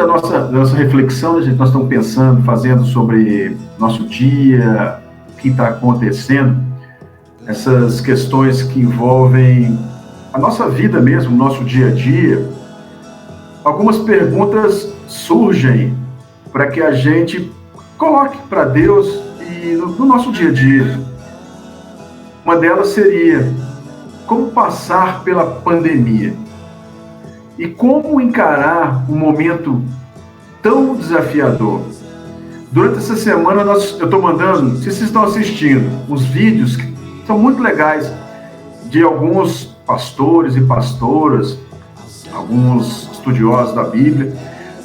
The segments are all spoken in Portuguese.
da nossa reflexão, né, gente? Nós estamos pensando, fazendo sobre nosso dia, o que está acontecendo, essas questões que envolvem a nossa vida mesmo, o nosso dia a dia. Algumas perguntas surgem para que a gente coloque para Deus e no nosso dia a dia. Uma delas seria: como passar pela pandemia? E como encarar um momento tão desafiador? Durante essa semana, eu estou mandando, não sei se vocês estão assistindo, uns vídeos que são muito legais, de alguns pastores e pastoras, alguns estudiosos da Bíblia,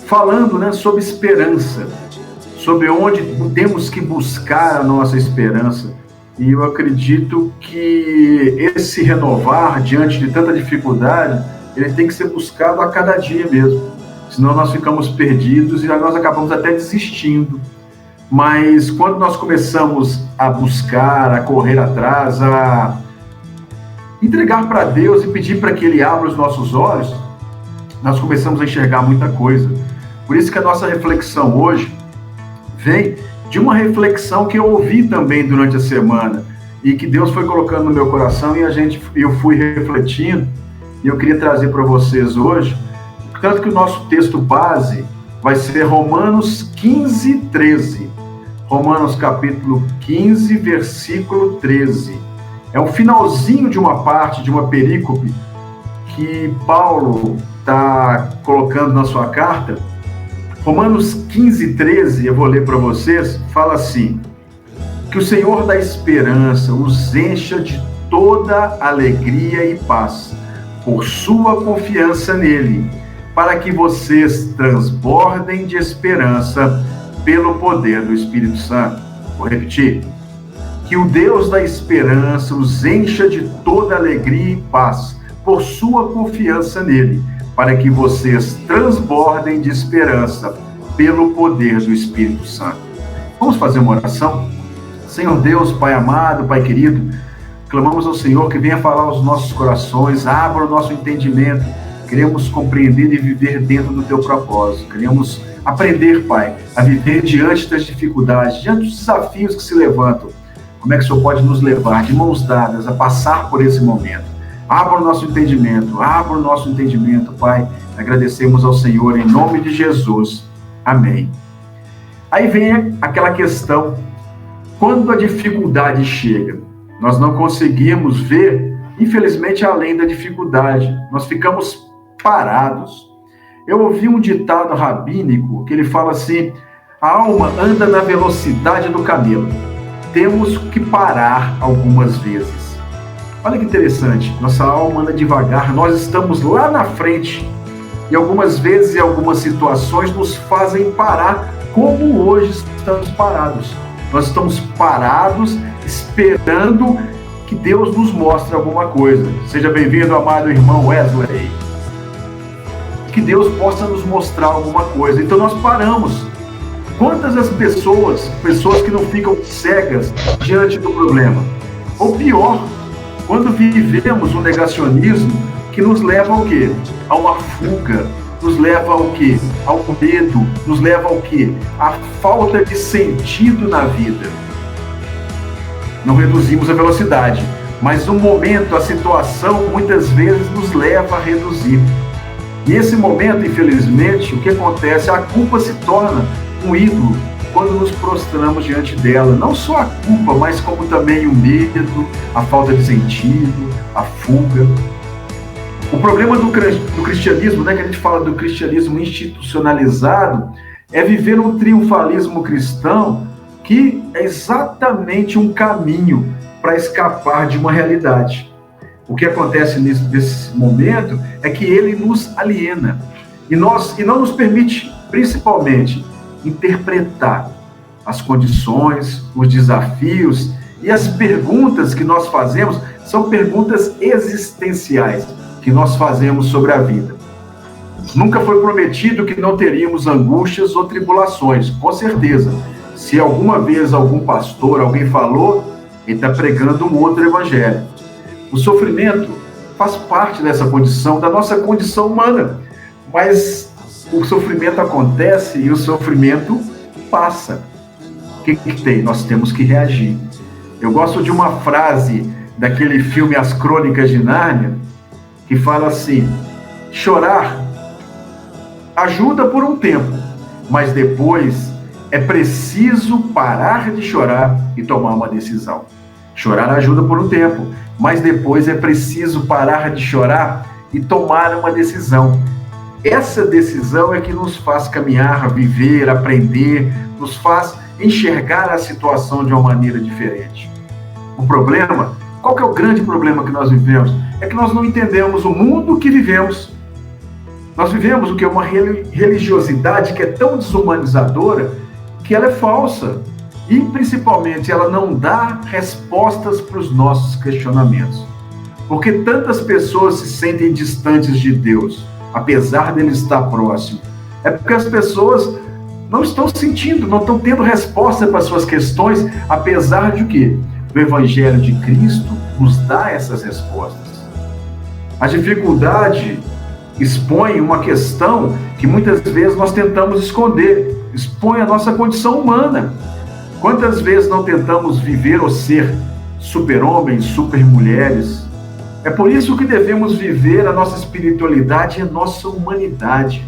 falando, né, sobre esperança, sobre onde temos que buscar a nossa esperança. E eu acredito que esse renovar diante de tanta dificuldade, ele tem que ser buscado a cada dia mesmo. Senão nós ficamos perdidos e nós acabamos até desistindo. Mas quando nós começamos a buscar, a correr atrás, a entregar para Deus e pedir para que Ele abra os nossos olhos, nós começamos a enxergar muita coisa. Por isso que a nossa reflexão hoje vem de uma reflexão que eu ouvi também durante a semana e que Deus foi colocando no meu coração e eu fui refletindo, e eu queria trazer para vocês hoje. Tanto que o nosso texto base vai ser Romanos 15, 13. Romanos capítulo 15, versículo 13. É um finalzinho de uma parte, de uma perícope, que Paulo está colocando na sua carta. Romanos 15, 13, eu vou ler para vocês, fala assim: que o Senhor da esperança os encha de toda alegria e paz, por sua confiança nele, para que vocês transbordem de esperança pelo poder do Espírito Santo. Vou repetir. Que o Deus da esperança os encha de toda alegria e paz, por sua confiança nele, para que vocês transbordem de esperança pelo poder do Espírito Santo. Vamos fazer uma oração? Senhor Deus, Pai amado, Pai querido, clamamos ao Senhor que venha falar aos nossos corações, abra o nosso entendimento. Queremos compreender e viver dentro do Teu propósito. Queremos aprender, Pai, a viver diante das dificuldades, diante dos desafios que se levantam. Como é que o Senhor pode nos levar de mãos dadas a passar por esse momento? Abra o nosso entendimento, Pai. Agradecemos ao Senhor em nome de Jesus. Amém. Aí vem aquela questão: quando a dificuldade chega, nós não conseguimos ver, infelizmente, além da dificuldade. Nós ficamos parados. Eu ouvi um ditado rabínico que ele fala assim: a alma anda na velocidade do camelo. Temos que parar algumas vezes. Olha que interessante, nossa alma anda devagar, nós estamos lá na frente e algumas vezes e algumas situações nos fazem parar, como hoje estamos parados. Nós estamos parados esperando que Deus nos mostre alguma coisa. Seja bem-vindo, amado irmão Wesley. Que Deus possa nos mostrar alguma coisa. Então nós paramos. Quantas as pessoas que não ficam cegas diante do problema? Ou pior, quando vivemos um negacionismo que nos leva ao quê? A uma fuga, nos leva ao quê? Ao medo, nos leva ao quê? A falta de sentido na vida. Não reduzimos a velocidade, mas o momento, a situação, muitas vezes nos leva a reduzir. E esse momento, infelizmente, o que acontece? A culpa se torna um ídolo quando nos prostramos diante dela. Não só a culpa, mas como também o medo, a falta de sentido, a fuga. O problema do cristianismo, né, que a gente fala do cristianismo institucionalizado, é viver um triunfalismo cristão que é exatamente um caminho para escapar de uma realidade. O que acontece nesse momento é que ele nos aliena e não nos permite, principalmente, interpretar as condições, os desafios e as perguntas que nós fazemos são perguntas existenciais que nós fazemos sobre a vida. Nunca foi prometido que não teríamos angústias ou tribulações, com certeza. Se alguma vez algum pastor, alguém falou, ele está pregando um outro evangelho. O sofrimento faz parte dessa condição, da nossa condição humana, mas o sofrimento acontece e o sofrimento passa. O que tem? Nós temos que reagir. Eu gosto de uma frase daquele filme As Crônicas de Nárnia, que fala assim: chorar ajuda por um tempo, mas depois é preciso parar de chorar e tomar uma decisão. Chorar ajuda por um tempo, mas depois é preciso parar de chorar e tomar uma decisão. Essa decisão é que nos faz caminhar, viver, aprender, nos faz enxergar a situação de uma maneira diferente. O problema, qual que é o grande problema que nós vivemos? É que nós não entendemos o mundo que vivemos. Nós vivemos o que é uma religiosidade que é tão desumanizadora que ela é falsa. E, principalmente, ela não dá respostas para os nossos questionamentos. Porque tantas pessoas se sentem distantes de Deus, apesar dele estar próximo. É porque as pessoas não estão sentindo, não estão tendo resposta para suas questões, apesar de que o Evangelho de Cristo nos dá essas respostas. A dificuldade expõe uma questão que muitas vezes nós tentamos esconder, expõe a nossa condição humana. Quantas vezes não tentamos viver ou ser super-homens, super-mulheres? É por isso que devemos viver a nossa espiritualidade e a nossa humanidade.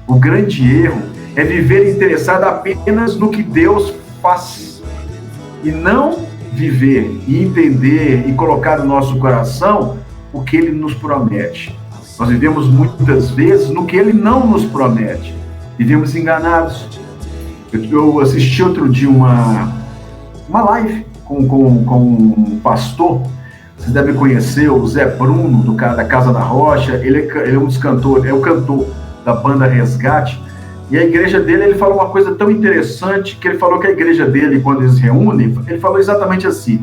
O grande erro é viver interessado apenas no que Deus faz e não viver e entender e colocar no nosso coração o que Ele nos promete. Nós vivemos muitas vezes no que Ele não nos promete. Vivemos enganados. Eu assisti outro dia uma live com um pastor. Vocês devem conhecer o Zé Bruno, da Casa da Rocha. Ele é um dos cantores, é o cantor da banda Resgate. E a igreja dele, ele falou uma coisa tão interessante, que ele falou que a igreja dele, quando eles reúnem, ele falou exatamente assim: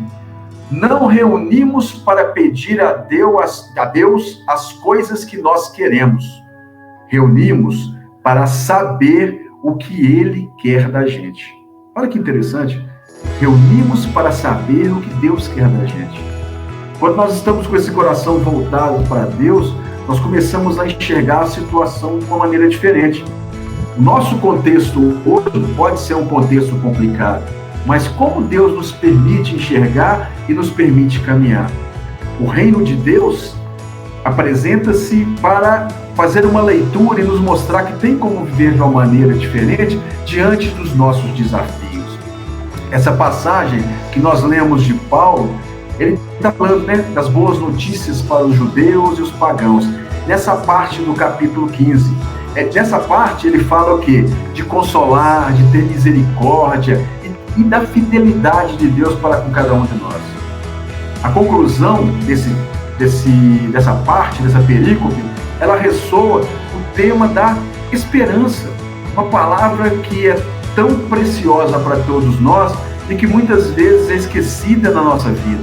não reunimos para pedir a Deus as coisas que nós queremos. Reunimos para saber o que Ele quer da gente. Olha que interessante. Reunimos para saber o que Deus quer da gente. Quando nós estamos com esse coração voltado para Deus, nós começamos a enxergar a situação de uma maneira diferente. O nosso contexto hoje pode ser um contexto complicado, mas como Deus nos permite enxergar e nos permite caminhar? O reino de Deus apresenta-se para fazer uma leitura e nos mostrar que tem como viver de uma maneira diferente diante dos nossos desafios. Essa passagem que nós lemos de Paulo, ele está falando, das boas notícias para os judeus e os pagãos. Nessa parte do capítulo 15, nessa parte ele fala o quê? De consolar, de ter misericórdia e da fidelidade de Deus para com cada um de nós. A conclusão dessa parte, dessa perícope, ela ressoa o tema da esperança, uma palavra que é tão preciosa para todos nós e que muitas vezes é esquecida na nossa vida.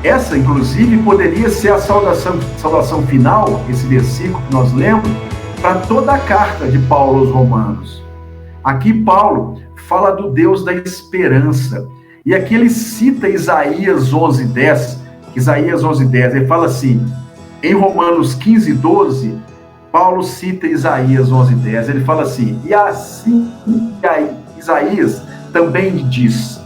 Essa, inclusive, poderia ser a saudação final, esse versículo que nós lemos, para toda a carta de Paulo aos Romanos. Aqui Paulo fala do Deus da esperança, e aqui ele cita Isaías 11:10, ele fala assim, em Romanos 15:12, Paulo cita Isaías 11:10, ele fala assim, e assim Isaías também diz,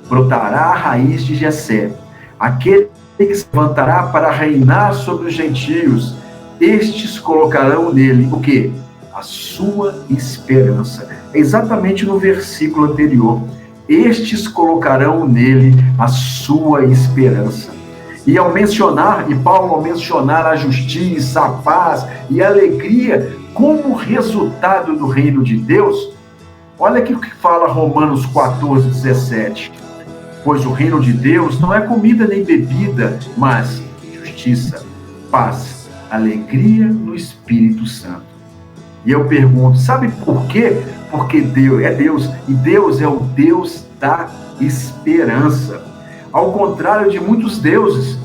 brotará a raiz de Jessé, aquele que se levantará para reinar sobre os gentios, estes colocarão nele o quê? A sua esperança. É exatamente no versículo anterior, estes colocarão nele a sua esperança. E Paulo ao mencionar a justiça, a paz e a alegria como resultado do reino de Deus, olha aqui o que fala Romanos 14:17. Pois o reino de Deus não é comida nem bebida, mas justiça, paz, alegria no Espírito Santo. E eu pergunto, sabe por quê? Porque Deus é Deus, e Deus é o Deus da esperança. Ao contrário de muitos deuses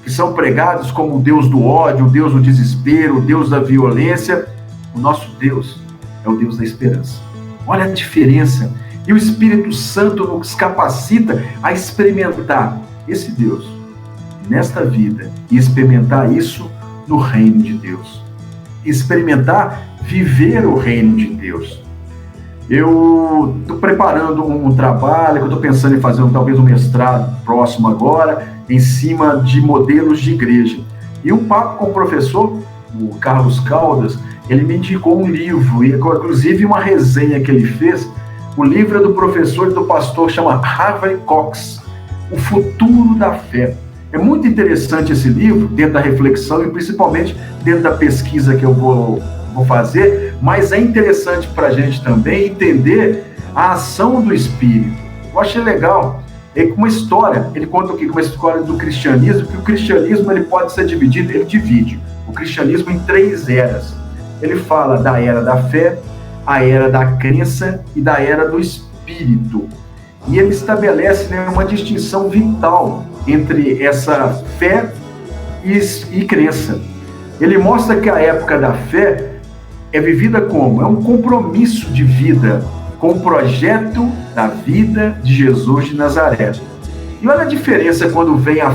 que são pregados como o Deus do ódio, o Deus do desespero, o Deus da violência, o nosso Deus é o Deus da esperança. Olha a diferença. E o Espírito Santo nos capacita a experimentar esse Deus nesta vida e experimentar isso no reino de Deus. Experimentar viver o reino de Deus. Eu estou preparando um trabalho, que eu estou pensando em fazer talvez um mestrado próximo agora, em cima de modelos de igreja. E um papo com o professor, o Carlos Caldas, ele me indicou um livro, e inclusive uma resenha que ele fez. O livro é do professor e do pastor, chama Harvey Cox, O Futuro da Fé. É muito interessante esse livro, dentro da reflexão e principalmente dentro da pesquisa que eu vou fazer, mas é interessante para a gente também entender a ação do Espírito. Eu achei legal, uma história, ele conta aqui uma história do cristianismo, que o cristianismo ele pode ser dividido, ele divide o cristianismo em 3 eras. Ele fala da era da fé, a era da crença e da era do Espírito. E ele estabelece, né, uma distinção vital entre essa fé e crença. Ele mostra que a época da fé é vivida como? É um compromisso de vida com o projeto da vida de Jesus de Nazaré. E olha a diferença quando vem a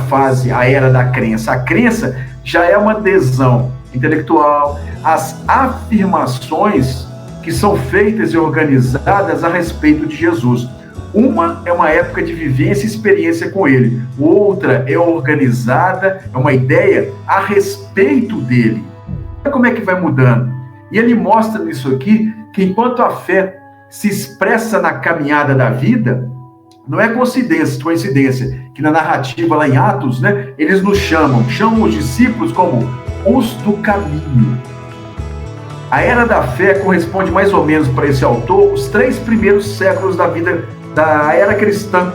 era da crença. A crença já é uma adesão intelectual, as afirmações que são feitas e organizadas a respeito de Jesus. Uma é uma época de vivência e experiência com ele. Outra é organizada, é uma ideia a respeito dele. Olha como é que vai mudando. E ele mostra nisso aqui que enquanto a fé se expressa na caminhada da vida, não é coincidência que na narrativa lá em Atos, né, eles nos chamam os discípulos como os do caminho. A era da fé corresponde mais ou menos para esse autor os 3 primeiros séculos da vida da era cristã.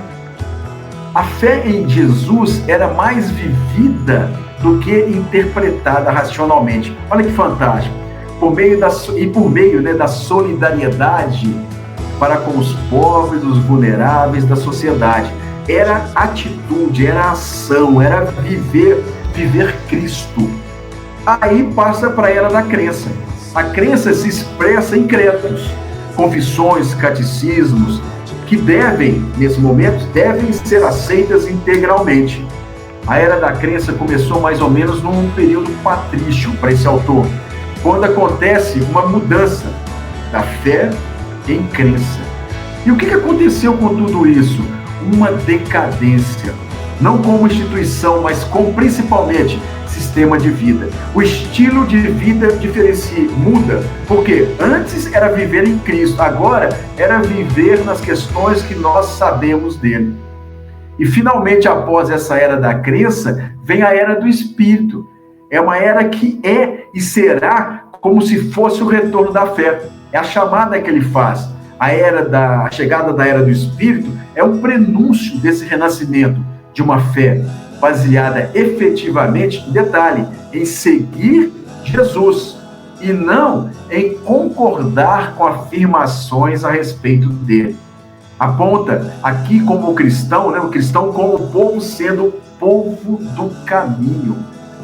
A fé em Jesus era mais vivida do que interpretada racionalmente. Olha que fantástico. Por meio da solidariedade para com os pobres, os vulneráveis da sociedade. Era atitude, era ação, era viver Cristo. Aí passa para a era da crença. A crença se expressa em credos, confissões, catecismos, que nesse momento, devem ser aceitas integralmente. A era da crença começou mais ou menos num período patrício para esse autor, quando acontece uma mudança da fé em crença. E o que aconteceu com tudo isso? Uma decadência, não como instituição, mas como principalmente sistema de vida. O estilo de vida muda, porque antes era viver em Cristo, agora era viver nas questões que nós sabemos dele. E finalmente, após essa era da crença, vem a era do Espírito. É uma era que é e será como se fosse o retorno da fé. É a chamada que ele faz. A chegada da era do Espírito é um prenúncio desse renascimento de uma fé baseada efetivamente, detalhe, em seguir Jesus e não em concordar com afirmações a respeito dele. Aponta aqui como cristão, né, o cristão como o povo sendo o povo do caminho,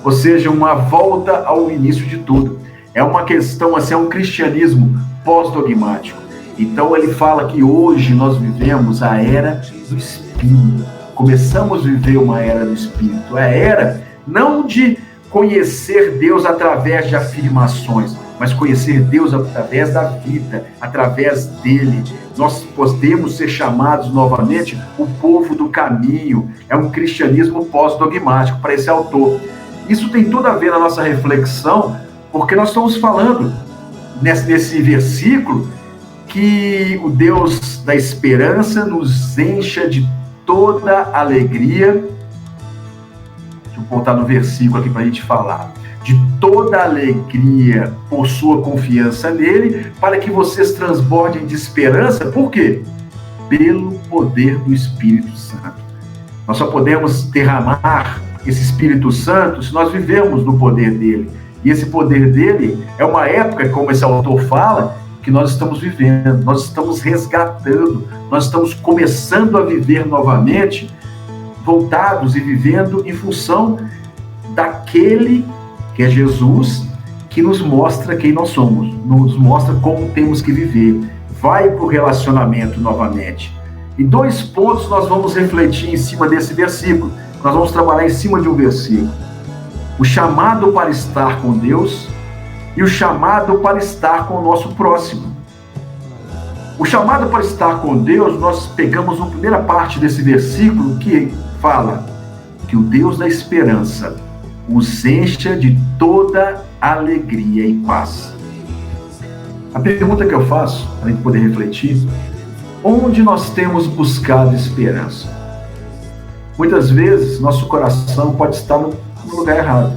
ou seja, uma volta ao início de tudo. É uma questão, assim, é um cristianismo pós-dogmático. Então ele fala que hoje nós vivemos a era do Espírito. Começamos a viver uma era do Espírito. A era não de conhecer Deus através de afirmações, mas conhecer Deus através da vida, através dele. Nós podemos ser chamados novamente o povo do caminho. É um cristianismo pós-dogmático para esse autor. Isso tem tudo a ver na nossa reflexão, porque nós estamos falando nesse versículo que o Deus da esperança nos encha de toda alegria. Deixa eu voltar no versículo aqui para a gente falar. De toda alegria por sua confiança nele, para que vocês transbordem de esperança. Por quê? Pelo poder do Espírito Santo. Nós só podemos derramar esse Espírito Santo se nós vivemos no poder dele. E esse poder dele é uma época, como esse autor fala, que nós estamos vivendo, nós estamos resgatando, nós estamos começando a viver novamente, voltados e vivendo em função daquele que é Jesus, que nos mostra quem nós somos, nos mostra como temos que viver. Vai para o relacionamento novamente. E 2 pontos nós vamos refletir em cima desse versículo. Nós vamos trabalhar em cima de um versículo. O chamado para estar com Deus e o chamado para estar com o nosso próximo. O chamado para estar com Deus, nós pegamos na primeira parte desse versículo que fala que o Deus da esperança os encha de toda alegria e paz. A pergunta que eu faço, para a gente poder refletir, onde nós temos buscado esperança? Muitas vezes, nosso coração pode estar no lugar errado.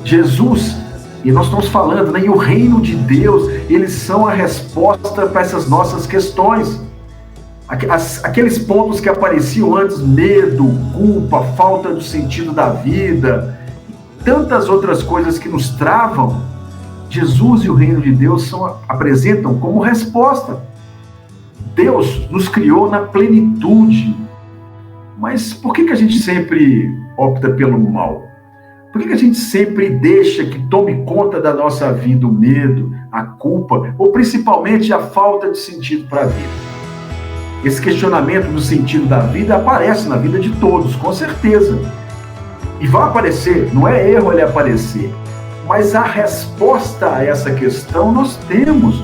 Jesus, e nós estamos falando, né, e o reino de Deus, eles são a resposta para essas nossas questões. Aqueles pontos que apareciam antes, medo, culpa, falta do sentido da vida, tantas outras coisas que nos travam, Jesus e o reino de Deus apresentam como resposta. Deus nos criou na plenitude, mas por que a gente sempre opta pelo mal? Por que a gente sempre deixa que tome conta da nossa vida o medo, a culpa, ou principalmente a falta de sentido para a vida? Esse questionamento do sentido da vida aparece na vida de todos, com certeza. E vai aparecer, não é erro ele aparecer. Mas a resposta a essa questão nós temos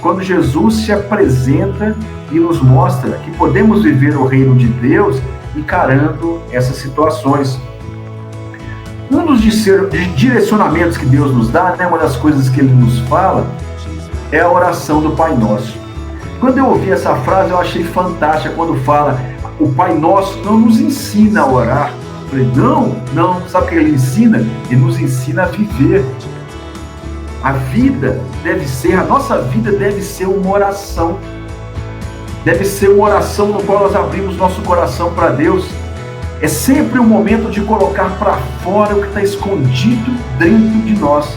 quando Jesus se apresenta e nos mostra que podemos viver o reino de Deus encarando essas situações. Um dos direcionamentos que Deus nos dá, né, uma das coisas que ele nos fala, é a oração do Pai Nosso. Quando eu ouvi essa frase, eu achei fantástica, quando fala, o Pai Nosso não nos ensina a orar. Eu falei, não, sabe o que ele ensina? Ele nos ensina a viver. A nossa vida deve ser uma oração. Deve ser uma oração no qual nós abrimos nosso coração para Deus. É sempre um momento de colocar para fora o que está escondido dentro de nós.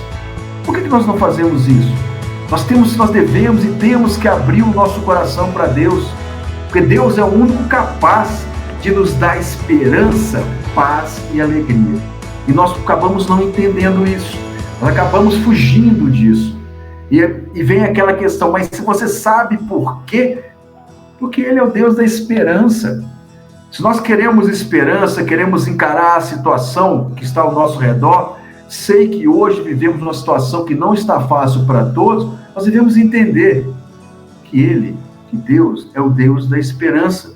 Por que nós não fazemos isso? Nós devemos e temos que abrir o nosso coração para Deus, porque Deus é o único capaz de nos dar esperança, paz e alegria. E nós acabamos não entendendo isso, nós acabamos fugindo disso. E vem aquela questão, mas se você sabe por quê? Porque Ele é o Deus da esperança. Se nós queremos esperança, queremos encarar a situação que está ao nosso redor, sei que hoje vivemos uma situação que não está fácil para todos, nós devemos entender que Deus, é o Deus da esperança.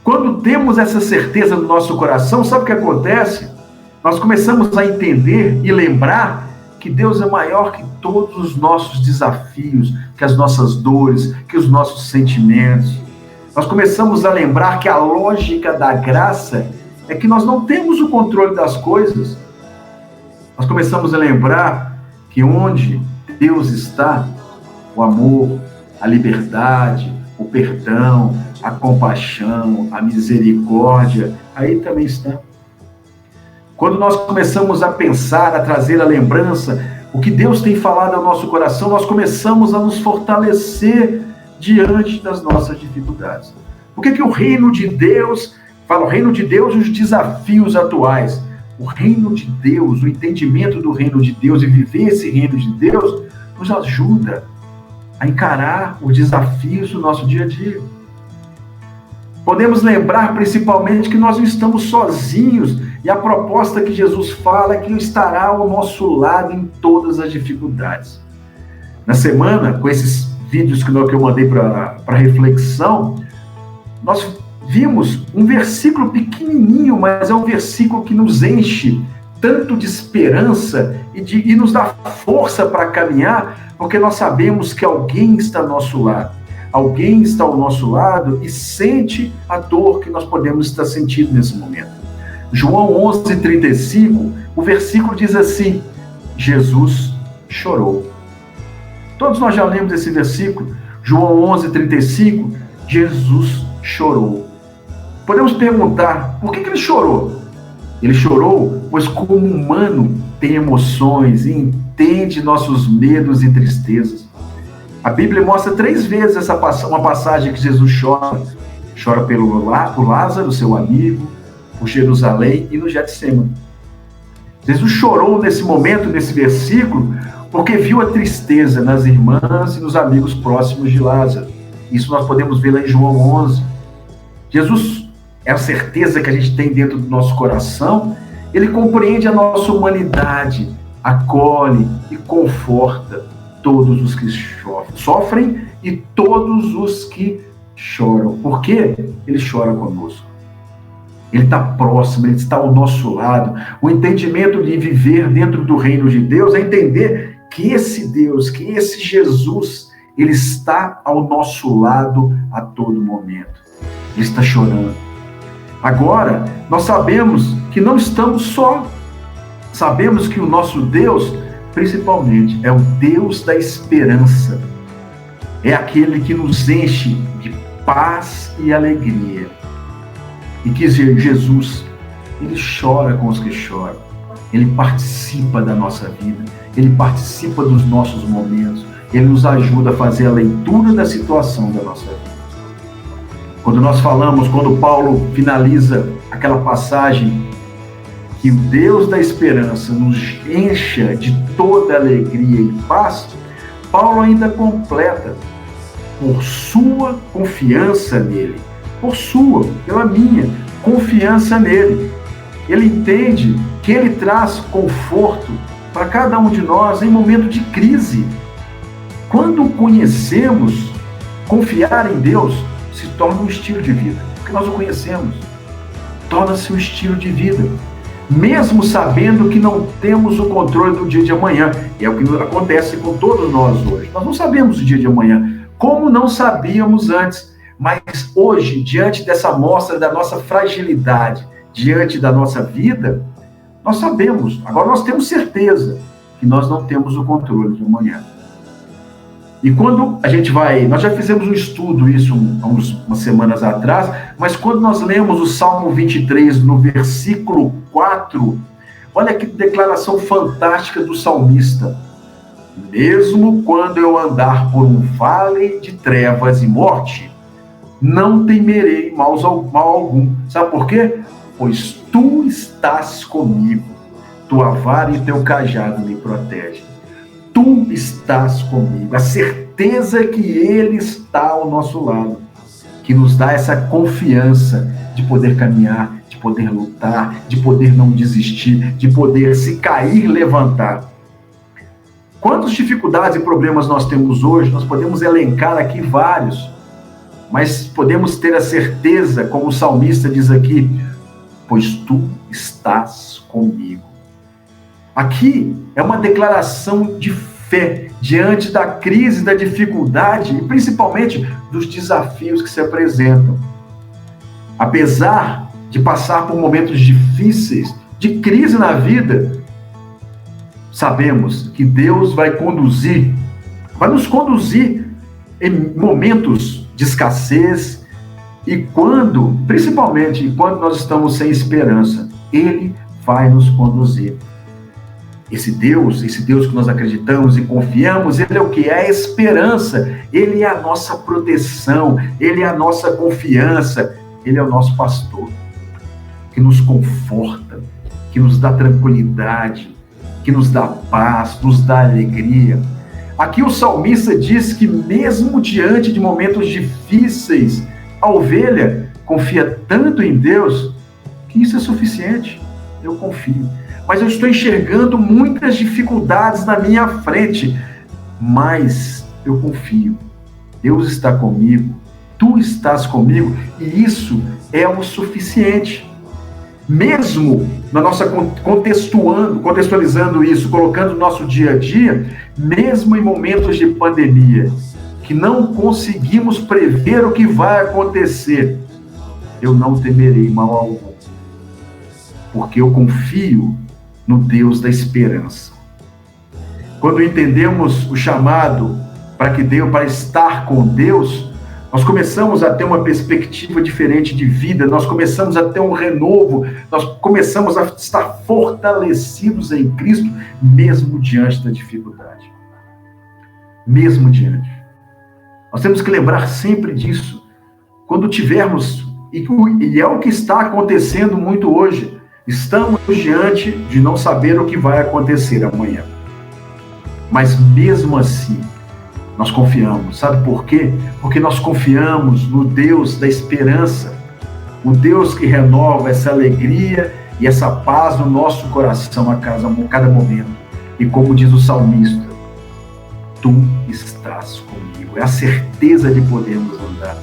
Quando temos essa certeza no nosso coração, sabe o que acontece? Nós começamos a entender e lembrar que Deus é maior que todos os nossos desafios, que as nossas dores, que os nossos sentimentos. Nós começamos a lembrar que a lógica da graça é que nós não temos o controle das coisas. Nós começamos a lembrar que onde Deus está, o amor, a liberdade, o perdão, a compaixão, a misericórdia, aí também está. Quando nós começamos a pensar, a trazer a lembrança, o que Deus tem falado ao nosso coração, nós começamos a nos fortalecer diante das nossas dificuldades. Por que o reino de Deus, fala o reino de Deus e os desafios atuais? O reino de Deus, o entendimento do reino de Deus e viver esse reino de Deus nos ajuda a encarar os desafios do nosso dia a dia. Podemos lembrar principalmente que nós não estamos sozinhos e a proposta que Jesus fala é que Ele estará ao nosso lado em todas as dificuldades. Na semana, com esses vídeos que eu mandei para reflexão, nós vimos um versículo pequenininho, mas é um versículo que nos enche tanto de esperança e nos dá força para caminhar, porque nós sabemos que alguém está ao nosso lado. Alguém está ao nosso lado e sente a dor que nós podemos estar sentindo nesse momento. João 11:35, o versículo diz assim, Jesus chorou. Todos nós já lemos esse versículo, João 11:35, Jesus chorou. Podemos perguntar, por que ele chorou? Ele chorou, pois como humano tem emoções e entende nossos medos e tristezas. A Bíblia mostra 3 vezes uma passagem que Jesus chora. Chora por Lázaro, seu amigo, por Jerusalém e no Getsêmani. Jesus chorou nesse momento, nesse versículo, porque viu a tristeza nas irmãs e nos amigos próximos de Lázaro. Isso nós podemos ver lá em João 11. Jesus é a certeza que a gente tem dentro do nosso coração, ele compreende a nossa humanidade, acolhe e conforta todos os que sofrem e todos os que choram. Por quê? Ele chora conosco. Ele está próximo, ele está ao nosso lado. O entendimento de viver dentro do reino de Deus é entender que esse Deus, que esse Jesus, ele está ao nosso lado a todo momento. Ele está chorando. Agora, nós sabemos que não estamos só. Sabemos que o nosso Deus, principalmente, é o Deus da esperança. É aquele que nos enche de paz e alegria. E que Jesus, ele chora com os que choram. Ele participa da nossa vida. Ele participa dos nossos momentos. Ele nos ajuda a fazer a leitura da situação da nossa vida. Quando Paulo finaliza aquela passagem, que o Deus da esperança nos encha de toda alegria e paz, Paulo ainda completa, por sua confiança nele, pela minha confiança nele. Ele entende que ele traz conforto para cada um de nós em momento de crise. Quando conhecemos, confiar em Deus se torna um estilo de vida, porque nós o conhecemos, torna-se um estilo de vida, mesmo sabendo que não temos o controle do dia de amanhã. E é o que acontece com todos nós hoje. Nós não sabemos o dia de amanhã, como não sabíamos antes, mas hoje, diante dessa amostra da nossa fragilidade, diante da nossa vida, nós sabemos, agora nós temos certeza que nós não temos o controle de amanhã. E quando a gente nós já fizemos um estudo isso há umas semanas atrás, mas quando nós lemos o Salmo 23, no versículo 4, olha que declaração fantástica do salmista. Mesmo quando eu andar por um vale de trevas e morte, não temerei mal algum. Sabe por quê? Pois tu estás comigo, tua vara e teu cajado me protegem. Tu estás comigo, a certeza que ele está ao nosso lado, que nos dá essa confiança de poder caminhar, de poder lutar, de poder não desistir, de poder, se cair, levantar. Quantas dificuldades e problemas nós temos hoje? Nós podemos elencar aqui vários, mas podemos ter a certeza, como o salmista diz aqui, pois tu estás comigo. Aqui é uma declaração de fé diante da crise, da dificuldade e principalmente dos desafios que se apresentam. Apesar de passar por momentos difíceis, de crise na vida, sabemos que Deus vai nos conduzir em momentos de escassez e principalmente quando nós estamos sem esperança, Ele vai nos conduzir. Esse Deus que nós acreditamos e confiamos, Ele é o que? É a esperança, Ele é a nossa proteção, Ele é a nossa confiança, Ele é o nosso pastor, que nos conforta, que nos dá tranquilidade, que nos dá paz, nos dá alegria. Aqui o salmista diz que mesmo diante de momentos difíceis, a ovelha confia tanto em Deus que isso é suficiente. Eu confio. Mas eu estou enxergando muitas dificuldades na minha frente, mas eu confio. Deus está comigo, tu estás comigo, e isso é o suficiente. Mesmo na nossa contextualizando isso, colocando no nosso dia a dia, mesmo em momentos de pandemia, que não conseguimos prever o que vai acontecer, eu não temerei mal algum, porque eu confio no Deus da esperança. Quando entendemos o chamado para estar com Deus, nós começamos a ter uma perspectiva diferente de vida, nós começamos a ter um renovo, nós começamos a estar fortalecidos em Cristo, mesmo diante da dificuldade. Mesmo diante. Nós temos que lembrar sempre disso. Quando tivermos, e é o que está acontecendo muito hoje, estamos diante de não saber o que vai acontecer amanhã. Mas mesmo assim, nós confiamos. Sabe por quê? Porque nós confiamos no Deus da esperança, o Deus que renova essa alegria e essa paz no nosso coração a cada momento. E como diz o salmista, tu estás comigo. É a certeza de podermos andar.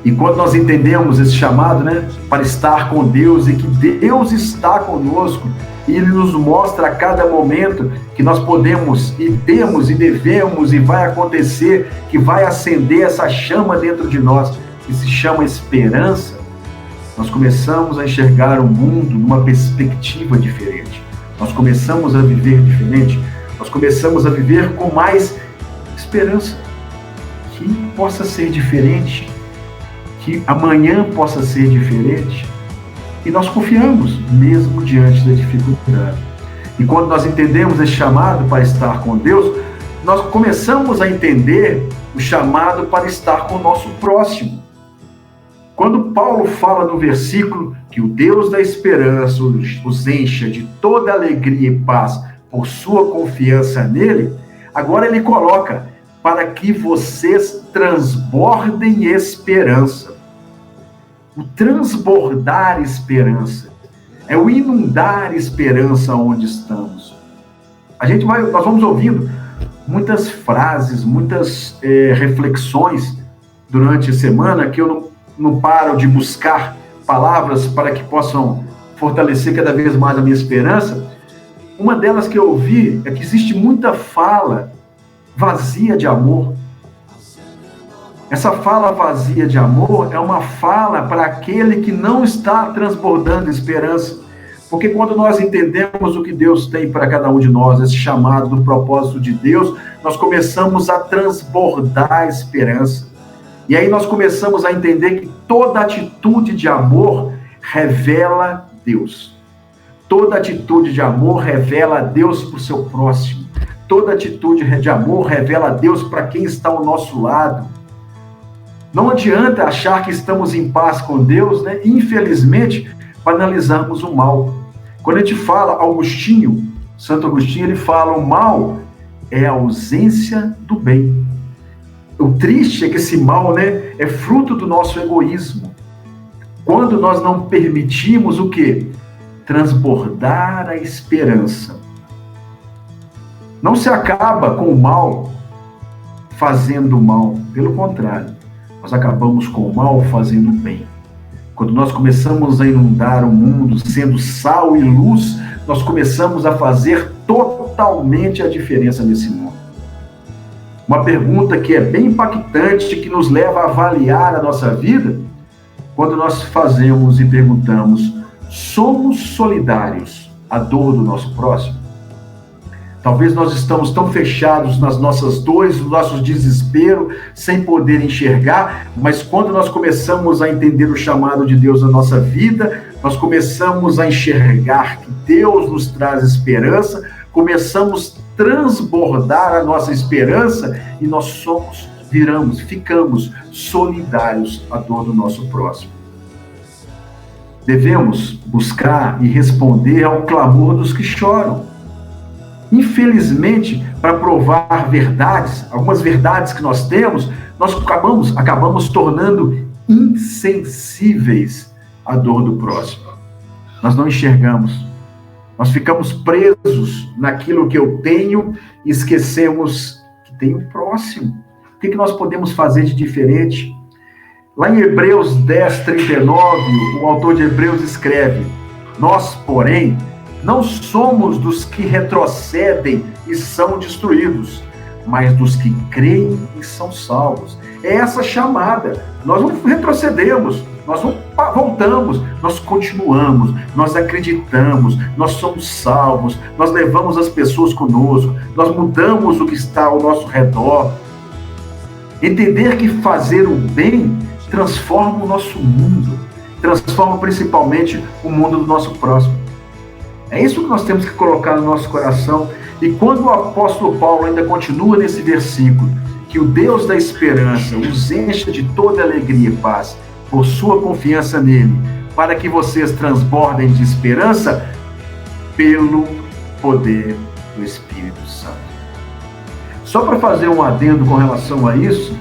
E quando nós entendemos esse chamado, né, para estar com Deus e que Deus está conosco, e Ele nos mostra a cada momento que nós podemos e temos e devemos e vai acontecer, que vai acender essa chama dentro de nós, que se chama esperança, nós começamos a enxergar o mundo numa perspectiva diferente. Nós começamos a viver diferente, nós começamos a viver com mais esperança, que possa ser diferente, que amanhã possa ser diferente, e nós confiamos, mesmo diante da dificuldade. E quando nós entendemos esse chamado para estar com Deus, nós começamos a entender o chamado para estar com o nosso próximo. Quando Paulo fala no versículo que o Deus da esperança os encha de toda alegria e paz por sua confiança nele, agora ele coloca para que vocês transbordem esperança. O transbordar esperança é o inundar esperança onde estamos. Nós vamos ouvindo muitas frases, muitas reflexões durante a semana que eu não paro de buscar palavras para que possam fortalecer cada vez mais a minha esperança. Uma delas que eu ouvi é que existe muita fala vazia de amor. Essa fala vazia de amor é uma fala para aquele que não está transbordando esperança. Porque quando nós entendemos o que Deus tem para cada um de nós, esse chamado do propósito de Deus, nós começamos a transbordar esperança. E aí nós começamos a entender que toda atitude de amor revela Deus. Toda atitude de amor revela Deus para o seu próximo. Toda atitude de amor revela Deus para quem está ao nosso lado. Não adianta achar que estamos em paz com Deus, né? Infelizmente, banalizarmos o mal. Quando a gente fala Santo Agostinho, ele fala o mal é a ausência do bem. O triste é que esse mal, né, é fruto do nosso egoísmo. Quando nós não permitimos o quê? Transbordar a esperança. Não se acaba com o mal fazendo mal. Pelo contrário, nós acabamos com o mal fazendo bem. Quando nós começamos a inundar o mundo, sendo sal e luz, nós começamos a fazer totalmente a diferença nesse mundo. Uma pergunta que é bem impactante, que nos leva a avaliar a nossa vida, quando nós fazemos e perguntamos, somos solidários à dor do nosso próximo? Talvez nós estamos tão fechados nas nossas dores, nos nossos desesperos, sem poder enxergar, mas quando nós começamos a entender o chamado de Deus na nossa vida, nós começamos a enxergar que Deus nos traz esperança, começamos a transbordar a nossa esperança e nós ficamos solidários à dor do nosso próximo. Devemos buscar e responder ao clamor dos que choram. Infelizmente, para provar verdades, algumas verdades que nós temos, nós acabamos tornando insensíveis à dor do próximo. Nós não enxergamos. Nós ficamos presos naquilo que eu tenho e esquecemos que tem o próximo. O que nós podemos fazer de diferente? Lá em Hebreus 10:39, o autor de Hebreus escreve: nós, porém, não somos dos que retrocedem e são destruídos, mas dos que creem e são salvos. É essa chamada. Nós não retrocedemos, nós não voltamos, nós continuamos, nós acreditamos, nós somos salvos, nós levamos as pessoas conosco, nós mudamos o que está ao nosso redor. Entender que fazer o bem transforma o nosso mundo, transforma principalmente o mundo do nosso próximo. É isso que nós temos que colocar no nosso coração. E quando o apóstolo Paulo ainda continua nesse versículo, que o Deus da esperança os encha de toda alegria e paz por sua confiança nele, para que vocês transbordem de esperança pelo poder do Espírito Santo. Só para fazer um adendo com relação a isso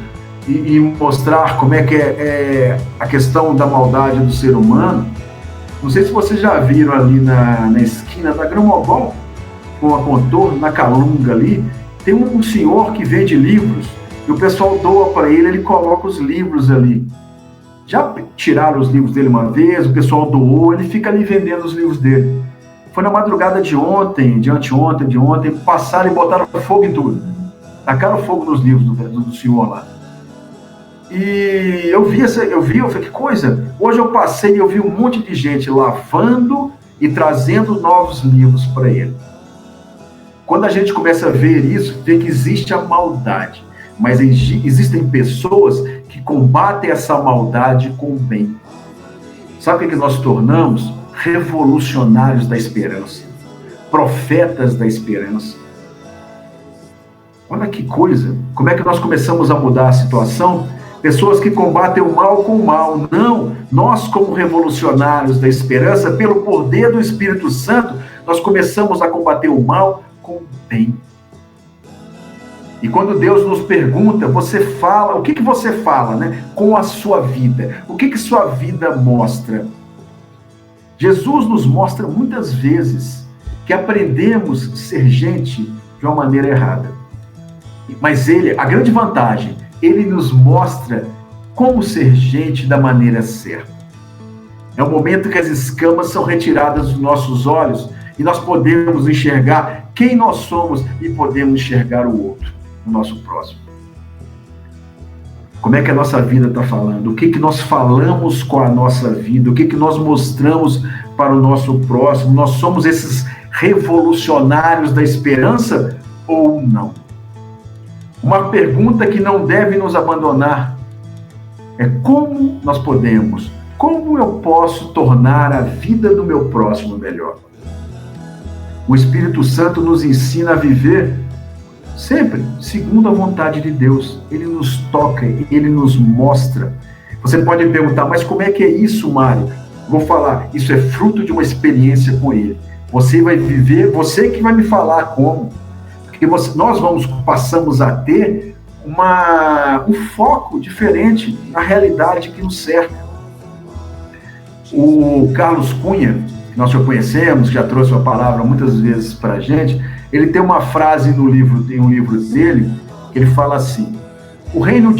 e mostrar como é que é a questão da maldade do ser humano, não sei se vocês já viram ali na esquina da Grão-Mogol, com a contorno, na Calunga ali, tem um senhor que vende livros, e o pessoal doa para ele coloca os livros ali. Já tiraram os livros dele uma vez, o pessoal doou, ele fica ali vendendo os livros dele. Foi na madrugada de ontem, de ontem, passaram e botaram fogo em tudo. Tacaram fogo nos livros do senhor lá. E eu falei, que coisa. Hoje eu passei e eu vi um monte de gente lavando e trazendo novos livros para ele. Quando a gente começa a ver isso, vê que existe a maldade. Mas existem pessoas que combatem essa maldade com o bem. Sabe o que nós tornamos? Revolucionários da esperança. Profetas da esperança. Olha que coisa. Como é que nós começamos a mudar a situação? Pessoas que combatem o mal com o mal. Não, nós como revolucionários da esperança, pelo poder do Espírito Santo, nós começamos a combater o mal com o bem. E quando Deus nos pergunta, você fala, o que você fala, né? Com a sua vida. O que sua vida mostra? Jesus nos mostra muitas vezes que aprendemos a ser gente de uma maneira errada. Mas a grande vantagem, ele nos mostra como ser gente da maneira certa. É o momento que as escamas são retiradas dos nossos olhos e nós podemos enxergar quem nós somos e podemos enxergar o outro, o nosso próximo. Como é que a nossa vida está falando? O que nós falamos com a nossa vida? O que nós mostramos para o nosso próximo? Nós somos esses revolucionários da esperança ou não? Uma pergunta que não deve nos abandonar é como eu posso tornar a vida do meu próximo melhor? O Espírito Santo nos ensina a viver sempre segundo a vontade de Deus. Ele nos toca, ele nos mostra. Você pode perguntar, mas como é que é isso, Mário? Vou falar, isso é fruto de uma experiência com ele. Você vai viver, você que vai me falar como. Porque nós passamos a ter um foco diferente na realidade que nos cerca. O Carlos Cunha, que nós já conhecemos, já trouxe uma palavra muitas vezes para a gente, ele tem uma frase em um livro dele, que ele fala assim, o reino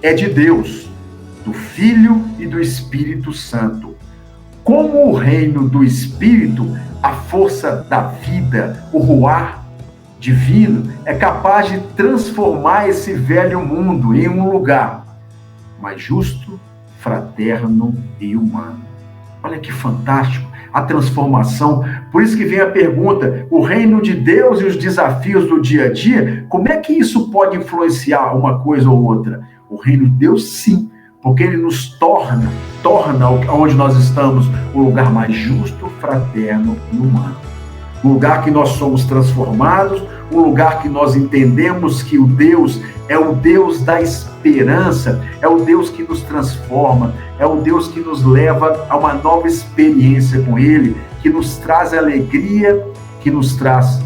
é de Deus, do Filho e do Espírito Santo. Como o reino do Espírito, a força da vida, o ruar divino, é capaz de transformar esse velho mundo em um lugar mais justo, fraterno e humano. Olha que fantástico a transformação. Por isso que vem a pergunta, o reino de Deus e os desafios do dia a dia, como é que isso pode influenciar uma coisa ou outra? O reino de Deus, sim, porque ele nos torna onde nós estamos um lugar mais justo, fraterno e humano. Um lugar que nós somos transformados, um lugar que nós entendemos que o Deus é o Deus da esperança, é o Deus que nos transforma, é o Deus que nos leva a uma nova experiência com Ele, que nos traz alegria, que nos traz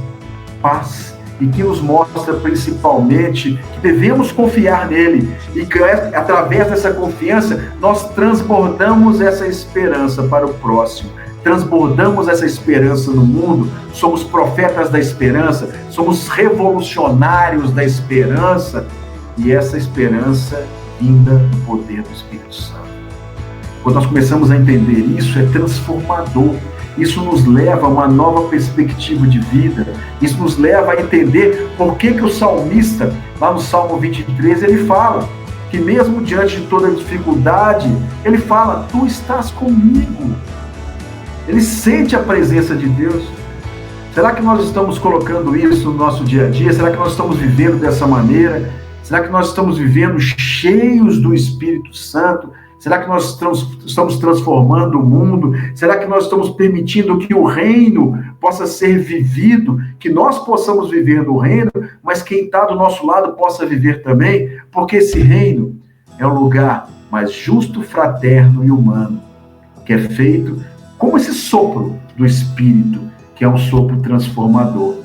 paz e que nos mostra principalmente que devemos confiar nele e que através dessa confiança nós transbordamos essa esperança para o próximo. Transbordamos essa esperança no mundo, somos profetas da esperança, somos revolucionários da esperança, e essa esperança vinda do poder do Espírito Santo. Quando nós começamos a entender isso, é transformador. Isso nos leva a uma nova perspectiva de vida, isso nos leva a entender por que o salmista, lá no Salmo 23, ele fala que mesmo diante de toda a dificuldade, ele fala, tu estás comigo. Ele sente a presença de Deus. Será que nós estamos colocando isso no nosso dia a dia? Será que nós estamos vivendo dessa maneira? Será que nós estamos vivendo cheios do Espírito Santo? Será que nós estamos transformando o mundo? Será que nós estamos permitindo que o reino possa ser vivido? Que nós possamos viver no reino, mas quem está do nosso lado possa viver também? Porque esse reino é um lugar mais justo, fraterno e humano, que é feito como esse sopro do Espírito, que é um sopro transformador.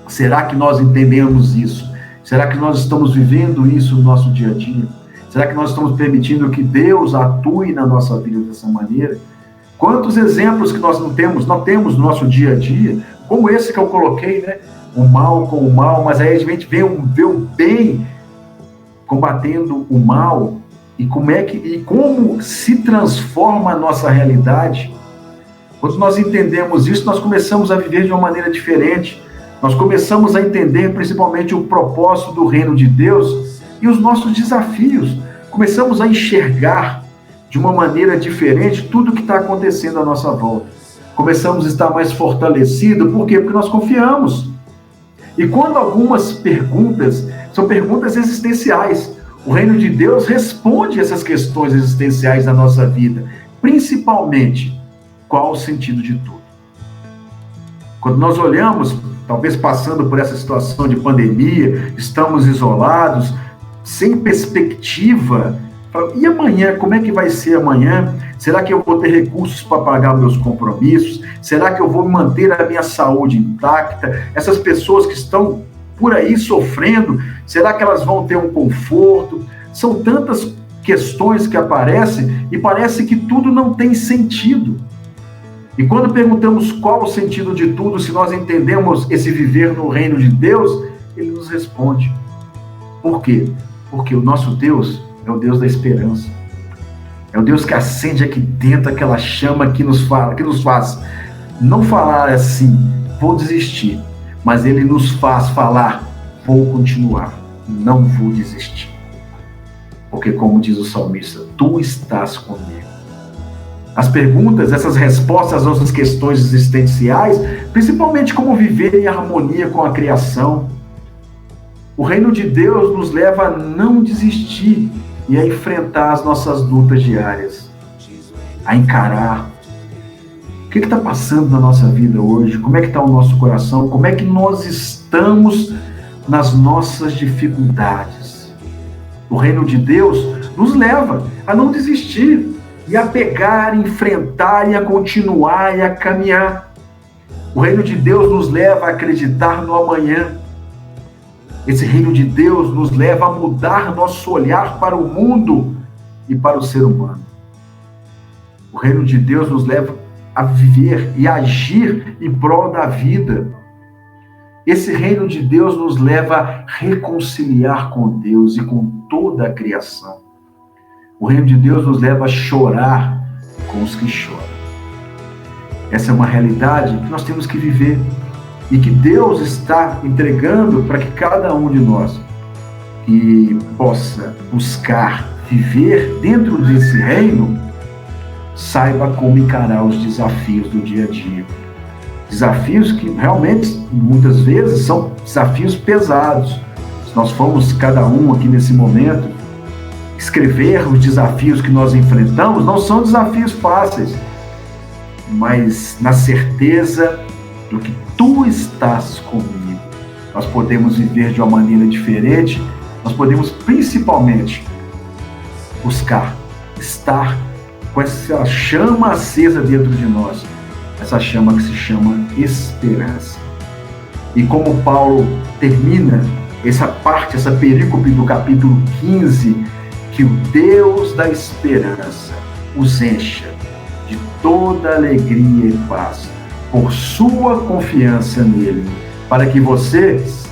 Será que nós entendemos isso? Será que nós estamos vivendo isso no nosso dia a dia? Será que nós estamos permitindo que Deus atue na nossa vida dessa maneira? Quantos exemplos que nós não temos no nosso dia a dia, como esse que eu coloquei, né? O mal com o mal, mas aí a gente vê o bem combatendo o mal, e como se transforma a nossa realidade. Quando nós entendemos isso, nós começamos a viver de uma maneira diferente. Nós começamos a entender principalmente o propósito do reino de Deus e os nossos desafios. Começamos a enxergar de uma maneira diferente tudo o que está acontecendo à nossa volta. Começamos a estar mais fortalecidos. Por quê? Porque nós confiamos. E quando algumas perguntas são perguntas existenciais, o reino de Deus responde essas questões existenciais da nossa vida, principalmente, qual o sentido de tudo? Quando nós olhamos, talvez passando por essa situação de pandemia, estamos isolados, sem perspectiva, e amanhã, como é que vai ser amanhã? Será que eu vou ter recursos para pagar meus compromissos? Será que eu vou manter a minha saúde intacta? Essas pessoas que estão por aí sofrendo, será que elas vão ter um conforto? São tantas questões que aparecem e parece que tudo não tem sentido. E quando perguntamos qual o sentido de tudo, se nós entendemos esse viver no reino de Deus, ele nos responde. Por quê? Porque o nosso Deus é o Deus da esperança. É o Deus que acende aqui dentro aquela chama que nos faz não falar assim, vou desistir, mas ele nos faz falar, vou continuar, não vou desistir. Porque como diz o salmista, tu estás comigo. As perguntas, essas respostas às nossas questões existenciais, principalmente como viver em harmonia com a criação. O reino de Deus nos leva a não desistir e a enfrentar as nossas lutas diárias, a encarar. O que está passando na nossa vida hoje? Como é que está o nosso coração? Como é que nós estamos nas nossas dificuldades? O reino de Deus nos leva a não desistir e a pegar, a enfrentar e a continuar e a caminhar. O reino de Deus nos leva a acreditar no amanhã. Esse reino de Deus nos leva a mudar nosso olhar para o mundo e para o ser humano. O reino de Deus nos leva a viver e agir em prol da vida. Esse reino de Deus nos leva a reconciliar com Deus e com toda a criação. O reino de Deus nos leva a chorar com os que choram. Essa é uma realidade que nós temos que viver e que Deus está entregando para que cada um de nós que possa buscar viver dentro desse reino saiba como encarar os desafios do dia a dia. Desafios que realmente, muitas vezes, são desafios pesados. Se nós formos, cada um aqui nesse momento, escrever os desafios que nós enfrentamos, não são desafios fáceis, mas na certeza do que tu estás comigo, nós podemos viver de uma maneira diferente, nós podemos principalmente buscar estar com essa chama acesa dentro de nós, essa chama que se chama esperança. E como Paulo termina essa parte, essa perícope do capítulo 15, que o Deus da esperança os encha de toda alegria e paz, por sua confiança nele, para que vocês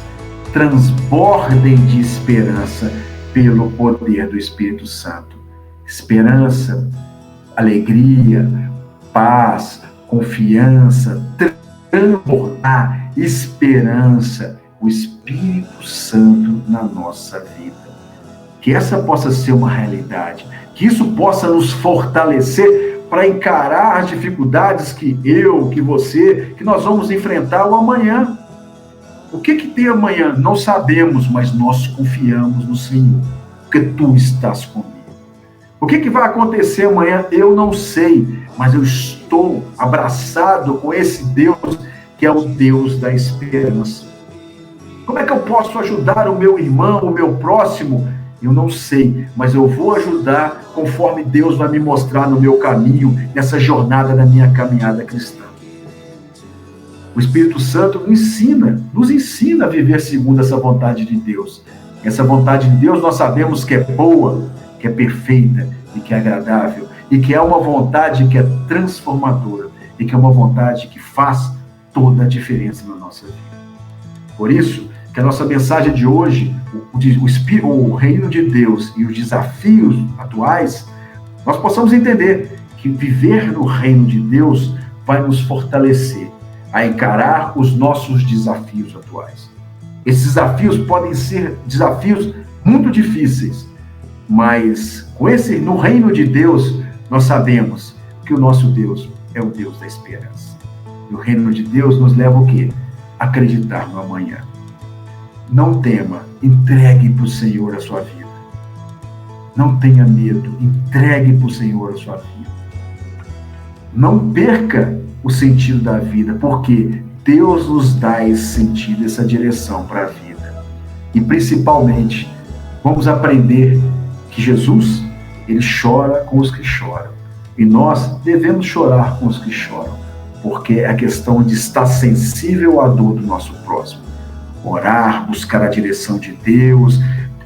transbordem de esperança pelo poder do Espírito Santo. Esperança, alegria, paz, confiança, transbordar, esperança, o Espírito Santo na nossa vida. Que essa possa ser uma realidade, que isso possa nos fortalecer para encarar as dificuldades que eu, que você, que nós vamos enfrentar o amanhã. O que tem amanhã? Não sabemos, mas nós confiamos no Senhor, porque tu estás comigo. O que vai acontecer amanhã? Eu não sei, mas eu estou abraçado com esse Deus, que é o Deus da esperança. Como é que eu posso ajudar o meu irmão, o meu próximo? Eu não sei, mas eu vou ajudar conforme Deus vai me mostrar no meu caminho, nessa jornada da minha caminhada cristã. O Espírito Santo nos ensina a viver segundo essa vontade de Deus. Essa vontade de Deus nós sabemos que é boa, que é perfeita e que é agradável. e que é uma vontade que é transformadora e que é uma vontade que faz toda a diferença na nossa vida. Por isso, que a nossa mensagem de hoje, o reino de Deus e os desafios atuais, nós possamos entender que viver no reino de Deus vai nos fortalecer a encarar os nossos desafios atuais. Esses desafios podem ser desafios muito difíceis, mas no reino de Deus, nós sabemos que o nosso Deus é o Deus da esperança. E o reino de Deus nos leva o quê? A acreditar no amanhã. Não tema, entregue para o Senhor a sua vida. Não tenha medo, entregue para o Senhor a sua vida. Não perca o sentido da vida, porque Deus nos dá esse sentido, essa direção para a vida. E principalmente, vamos aprender que Jesus, ele chora com os que choram. E nós devemos chorar com os que choram, porque é a questão de estar sensível à dor do nosso próximo. Orar, buscar a direção de Deus,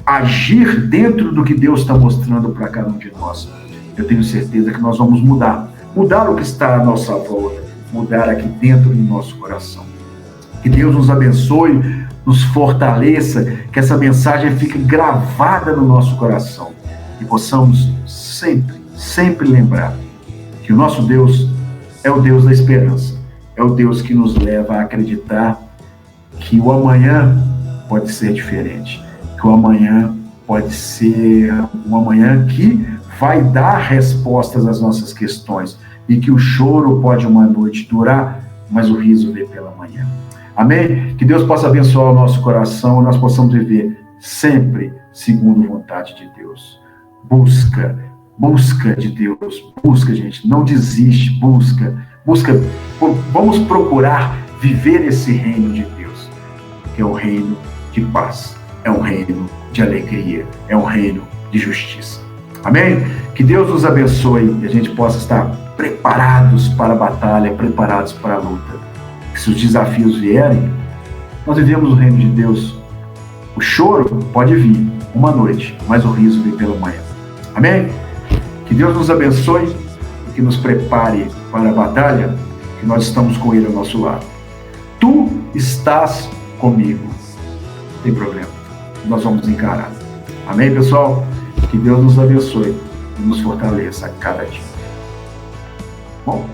agir dentro do que Deus está mostrando para cada um de nós. Eu tenho certeza que nós vamos mudar o que está à nossa volta, mudar aqui dentro do nosso coração. Que Deus nos abençoe, nos fortaleça, que essa mensagem fique gravada no nosso coração e possamos sempre lembrar que o nosso Deus é o Deus da esperança, é o Deus que nos leva a acreditar que o amanhã pode ser diferente, que o amanhã pode ser um amanhã que vai dar respostas às nossas questões e que o choro pode uma noite durar, mas o riso vem pela manhã. Amém? Que Deus possa abençoar o nosso coração e nós possamos viver sempre segundo a vontade de Deus. Busca de Deus, busca, gente, não desiste, busca, vamos procurar viver esse reino de Deus, que é um reino de paz, é um reino de alegria, é um reino de justiça. Amém? Que Deus nos abençoe e a gente possa estar preparados para a batalha, preparados para a luta. Que se os desafios vierem, nós vivemos o reino de Deus. O choro pode vir uma noite, mas o riso vem pela manhã. Amém? Que Deus nos abençoe e que nos prepare para a batalha, que nós estamos com Ele ao nosso lado. Tu estás comigo. Não tem problema. Nós vamos encarar. Amém, pessoal? Que Deus nos abençoe e nos fortaleça a cada dia. Bom,